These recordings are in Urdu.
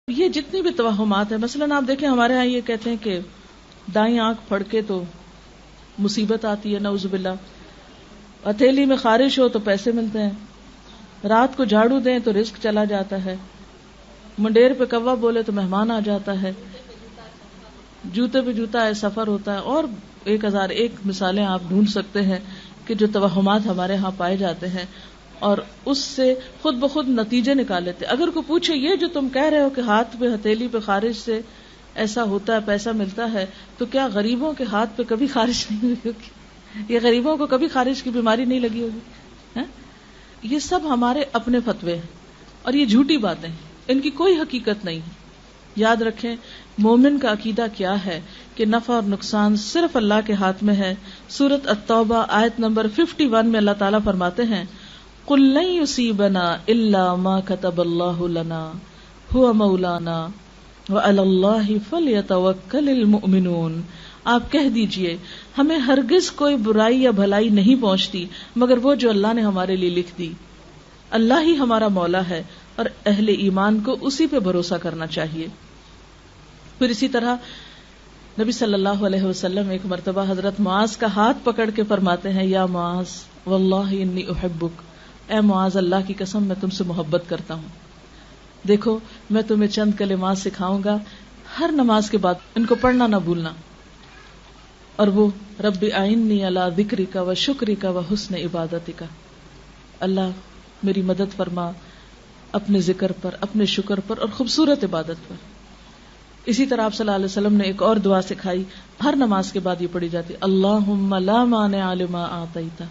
یہ جتنی بھی توہمات ہیں، مثلاً آپ دیکھیں ہمارے ہاں یہ کہتے ہیں کہ دائیں آنکھ پھڑ کے تو مصیبت آتی ہے، نعوذ باللہ، ہتھیلی میں خارش ہو تو پیسے ملتے ہیں، رات کو جھاڑو دیں تو رزق چلا جاتا ہے، منڈیر پہ کوا بولے تو مہمان آ جاتا ہے، جوتے پہ جوتا ہے سفر ہوتا ہے، اور 1001 مثالیں آپ ڈھونڈ سکتے ہیں کہ جو توہمات ہمارے ہاں پائے جاتے ہیں، اور اس سے خود بخود نتیجے نکال لیتے. اگر کوئی پوچھے یہ جو تم کہہ رہے ہو کہ ہاتھ پہ ہتھیلی پہ خارش سے ایسا ہوتا ہے پیسہ ملتا ہے، تو کیا غریبوں کے ہاتھ پہ کبھی خارش نہیں ہوئی ہوگی؟ یہ غریبوں کو کبھی خارش کی بیماری نہیں لگی ہوگی؟ یہ سب ہمارے اپنے فتوے ہیں اور یہ جھوٹی باتیں ہیں، ان کی کوئی حقیقت نہیں ہے. یاد رکھیں مومن کا عقیدہ کیا ہے کہ نفع اور نقصان صرف اللہ کے ہاتھ میں ہے. سورۃ التوبہ آیت نمبر 51 میں اللہ تعالیٰ فرماتے ہیں قُل لَن يُصِيبَنَا إِلَّا مَا كَتَبَ اللَّهُ لَنَا هُوَ مَوْلَانَا وَعَلَى اللَّهِ فَلْيَتَوَكَّلِ الْمُؤْمِنُونَ. آپ کہہ دیجئے ہمیں ہرگز کوئی برائی یا بھلائی نہیں پہنچتی مگر وہ جو اللہ نے ہمارے لیے لکھ دی. اللہ ہی ہمارا مولا ہے اور اہل ایمان کو اسی پہ بھروسہ کرنا چاہیے. پھر اسی طرح نبی صلی اللہ علیہ وسلم ایک مرتبہ حضرت معاذ کا ہاتھ پکڑ کے فرماتے ہیں یا معاذ واللہ انی احبک، اے معاذ اللہ کی قسم میں تم سے محبت کرتا ہوں. دیکھو میں تمہیں چند کلمات سکھاؤں گا، ہر نماز کے بعد ان کو پڑھنا نہ بھولنا، اور وہ رب اعنی علی ذکرک و شکرک و حسن عبادتک. اللہ میری مدد فرما اپنے ذکر پر، اپنے شکر پر اور خوبصورت عبادت پر. اسی طرح آپ صلی اللہ علیہ وسلم نے ایک اور دعا سکھائی، ہر نماز کے بعد یہ پڑھی جاتی، اللہم لا مانع لما اعطیت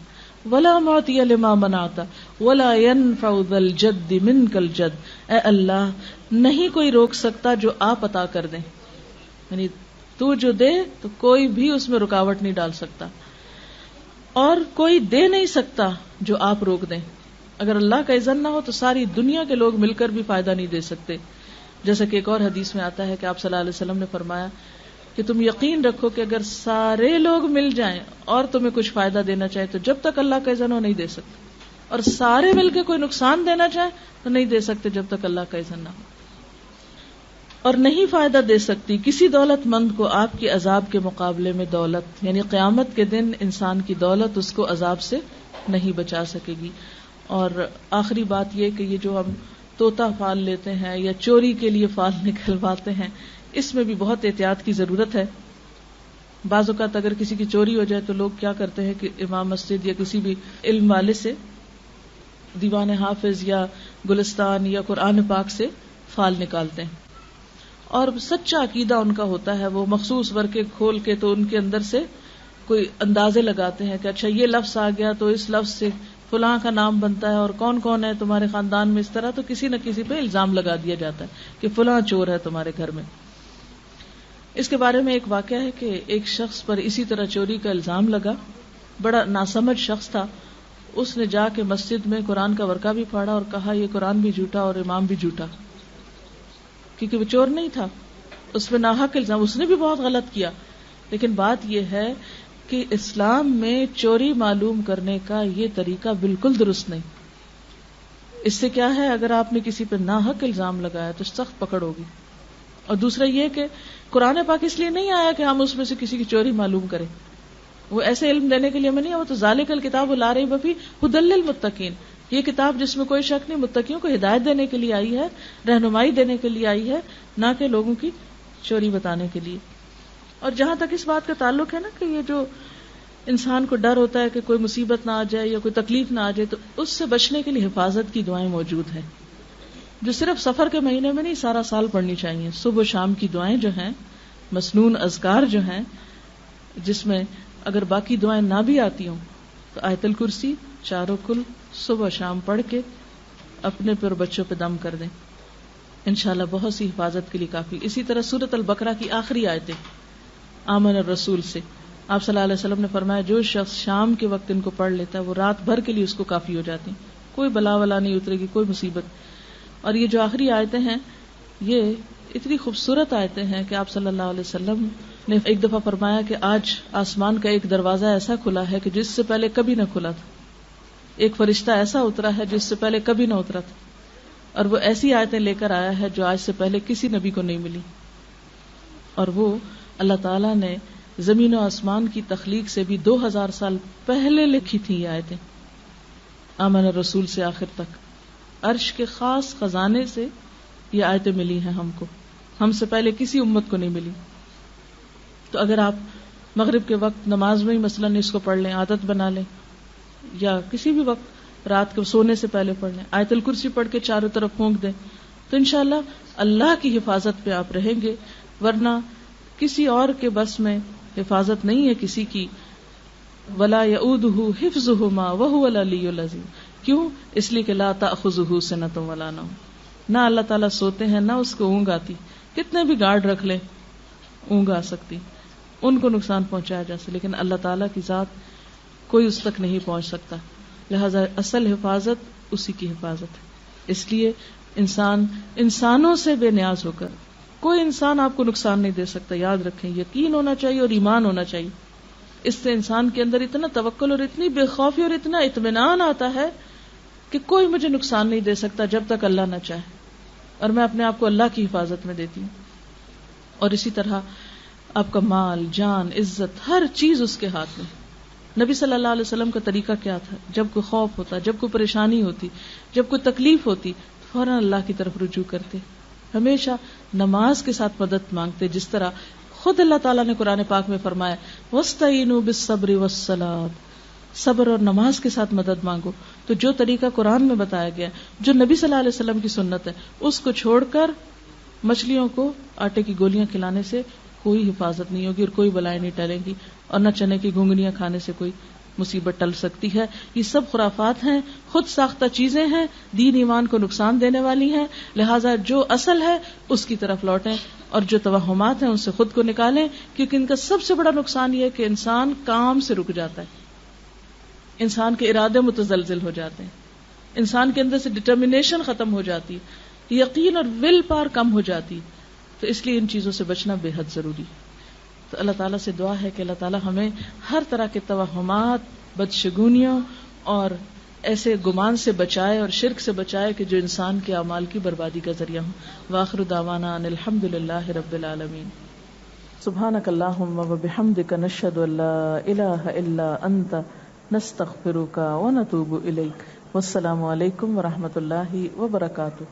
ولا معطی لما منعت ولا ينفع ذا الجد منک الجد. اے اللہ نہیں کوئی روک سکتا جو آپ عطا کر دیں، یعنی تو جو دے تو کوئی بھی اس میں رکاوٹ نہیں ڈال سکتا، اور کوئی دے نہیں سکتا جو آپ روک دیں. اگر اللہ کا اذن نہ ہو تو ساری دنیا کے لوگ مل کر بھی فائدہ نہیں دے سکتے. جیسا کہ ایک اور حدیث میں آتا ہے کہ آپ صلی اللہ علیہ وسلم نے فرمایا کہ تم یقین رکھو کہ اگر سارے لوگ مل جائیں اور تمہیں کچھ فائدہ دینا چاہے تو جب تک اللہ کا اذن ہو نہیں دے سکتے، اور سارے مل کے کوئی نقصان دینا چاہے تو نہیں دے سکتے جب تک اللہ کا اذن نہ ہو. اور نہیں فائدہ دے سکتی کسی دولت مند کو آپ کے عذاب کے مقابلے میں دولت، یعنی قیامت کے دن انسان کی دولت اس کو عذاب سے نہیں بچا سکے گی. اور آخری بات یہ کہ یہ جو ہم طوطا فال لیتے ہیں یا چوری کے لیے فال نکلواتے ہیں، اس میں بھی بہت احتیاط کی ضرورت ہے. بعض اوقات اگر کسی کی چوری ہو جائے تو لوگ کیا کرتے ہیں کہ امام مسجد یا کسی بھی علم والے سے دیوان حافظ یا گلستان یا قرآن پاک سے فال نکالتے ہیں، اور سچا عقیدہ ان کا ہوتا ہے، وہ مخصوص ورقے کھول کے تو ان کے اندر سے کوئی اندازے لگاتے ہیں کہ اچھا یہ لفظ آ گیا تو اس لفظ سے فلاں کا نام بنتا ہے، اور کون کون ہے تمہارے خاندان میں اس طرح، تو کسی نہ کسی پہ الزام لگا دیا جاتا ہے کہ فلاں چور ہے تمہارے گھر میں. اس کے بارے میں ایک واقعہ ہے کہ ایک شخص پر اسی طرح چوری کا الزام لگا، بڑا ناسمجھ شخص تھا. اس نے جا کے مسجد میں قرآن کا ورقہ بھی پھاڑا اور کہا یہ قرآن بھی جھوٹا اور امام بھی جھوٹا، کیونکہ وہ چور نہیں تھا، اس پہ ناحق الزام، اس نے بھی بہت غلط کیا. لیکن بات یہ ہے کہ اسلام میں چوری معلوم کرنے کا یہ طریقہ بالکل درست نہیں. اس سے کیا ہے، اگر آپ نے کسی پہ ناحق الزام لگایا تو سخت پکڑ ہوگی. اور دوسرا یہ کہ قرآن پاک اس لیے نہیں آیا کہ ہم اس میں سے کسی کی چوری معلوم کریں، وہ ایسے علم دینے کے لیے ہمیں نہیں ہے. وہ تو ذالک الکتاب لا ریب فیہ ھدی للمتقین، یہ کتاب جس میں کوئی شک نہیں، متقیوں کو ہدایت دینے کے لیے آئی ہے، رہنمائی دینے کے لیے آئی ہے، نہ کہ لوگوں کی چوری بتانے کے لیے. اور جہاں تک اس بات کا تعلق ہے نا کہ یہ جو انسان کو ڈر ہوتا ہے کہ کوئی مصیبت نہ آ جائے یا کوئی تکلیف نہ آ جائے، تو اس سے بچنے کے لیے حفاظت کی دعائیں موجود ہیں جو صرف سفر کے مہینے میں نہیں سارا سال پڑھنی چاہیے. صبح و شام کی دعائیں جو ہیں، مسنون اذکار جو ہیں، جس میں اگر باقی دعائیں نہ بھی آتی ہوں تو آیت الکرسی چاروں کل صبح شام پڑھ کے اپنے پر بچوں پہ دم کر دیں، انشاءاللہ بہت سی حفاظت کے لیے کافی. اسی طرح سورۃ البقرہ کی آخری آیتیں آمن الرسول سے آپ صلی اللہ علیہ وسلم نے فرمایا جو شخص شام کے وقت ان کو پڑھ لیتا ہے وہ رات بھر کے لیے اس کو کافی ہو جاتی، کوئی بلا ولا نہیں اترے گی، کوئی مصیبت. اور یہ جو آخری آیتیں ہیں یہ اتنی خوبصورت آیتیں ہیں کہ آپ صلی اللہ علیہ وسلم نے ایک دفعہ فرمایا کہ آج آسمان کا ایک دروازہ ایسا کھلا ہے کہ جس سے پہلے کبھی نہ کھلا تھا، ایک فرشتہ ایسا اترا ہے جس سے پہلے کبھی نہ اترا تھا، اور وہ ایسی آیتیں لے کر آیا ہے جو آج سے پہلے کسی نبی کو نہیں ملی، اور وہ اللہ تعالیٰ نے زمین و آسمان کی تخلیق سے بھی 2000 سال پہلے لکھی تھی یہ آیتیں، آمن رسول سے آخر تک، عرش کے خاص خزانے سے یہ آیتیں ملی ہیں ہم کو، ہم سے پہلے کسی امت کو نہیں ملی۔ تو اگر آپ مغرب کے وقت نماز میں ہی مثلاً اس کو پڑھ لیں، عادت بنا لیں، یا کسی بھی وقت رات کو سونے سے پہلے پڑھ لیں، آیت الکرسی پڑھ کے چاروں طرف پھونک دیں، تو انشاءاللہ اللہ کی حفاظت پہ آپ رہیں گے، ورنہ کسی اور کے بس میں حفاظت نہیں ہے کسی کی۔ ولا یؤودہ حفظہما وہو العلی العظیم، کیوں؟ اس لیے کہ لا تأخذہ سنۃ ولا نوم، نہ اللہ تعالیٰ سوتے ہیں نہ اس کو اونگ آتی، کتنے بھی گارڈ رکھ لیں اونگ آ سکتی، ان کو نقصان پہنچایا جا سکتا، لیکن اللہ تعالیٰ کی ذات کوئی اس تک نہیں پہنچ سکتا، لہذا اصل حفاظت اسی کی حفاظت ہے۔ اس لیے انسانوں سے بے نیاز ہو کر کوئی انسان آپ کو نقصان نہیں دے سکتا، یاد رکھیں، یقین ہونا چاہیے اور ایمان ہونا چاہیے، اس سے انسان کے اندر اتنا توکل اور اتنی بے خوفی اور اتنا اطمینان آتا ہے کہ کوئی مجھے نقصان نہیں دے سکتا جب تک اللہ نہ چاہے، اور میں اپنے آپ کو اللہ کی حفاظت میں دیتی ہوں۔ اور اسی طرح آپ کا مال، جان، عزت، ہر چیز اس کے ہاتھ میں۔ نبی صلی اللہ علیہ وسلم کا طریقہ کیا تھا؟ جب کوئی خوف ہوتا، جب کوئی پریشانی ہوتی، جب کوئی تکلیف ہوتی، فوراً اللہ کی طرف رجوع کرتے، ہمیشہ نماز کے ساتھ مدد مانگتے، جس طرح خود اللہ تعالیٰ نے قرآن پاک میں فرمایا وَاسْتَعِينُوا بِالصَّبْرِ وَالصَّلَاةِ، صبر اور نماز کے ساتھ مدد مانگو۔ تو جو طریقہ قرآن میں بتایا گیا، جو نبی صلی اللہ علیہ وسلم کی سنت ہے، اس کو چھوڑ کر مچھلیوں کو آٹے کی گولیاں کھلانے سے کوئی حفاظت نہیں ہوگی اور کوئی بلائیں نہیں ٹلیں گی، اور نہ چنے کی گھنگنیاں کھانے سے کوئی مصیبت ٹل سکتی ہے۔ یہ سب خرافات ہیں، خود ساختہ چیزیں ہیں، دین ایمان کو نقصان دینے والی ہیں، لہٰذا جو اصل ہے اس کی طرف لوٹیں، اور جو توہمات ہیں ان سے خود کو نکالیں، کیونکہ ان کا سب سے بڑا نقصان یہ ہے کہ انسان کام سے رک جاتا ہے، انسان کے ارادے متزلزل ہو جاتے ہیں، انسان کے اندر سے ڈٹرمنیشن ختم ہو جاتی ہے، یقین اور ول پاور کم ہو جاتی، تو اس لیے ان چیزوں سے بچنا بے حد ضروری۔ تو اللہ تعالیٰ سے دعا ہے کہ اللہ تعالیٰ ہمیں ہر طرح کے توہمات، بدشگونیوں اور ایسے گمان سے بچائے اور شرک سے بچائے کہ جو انسان کے اعمال کی بربادی کا ذریعہ ہوں۔ وآخر دعوانا ان الحمد للہ رب العالمین۔ سبحانک اللہم وبحمدک نشہد ان لا الہ الا انت نستغفرک ونتوب الیک۔ والسلام علیکم ورحمۃ اللہ وبرکاتہ۔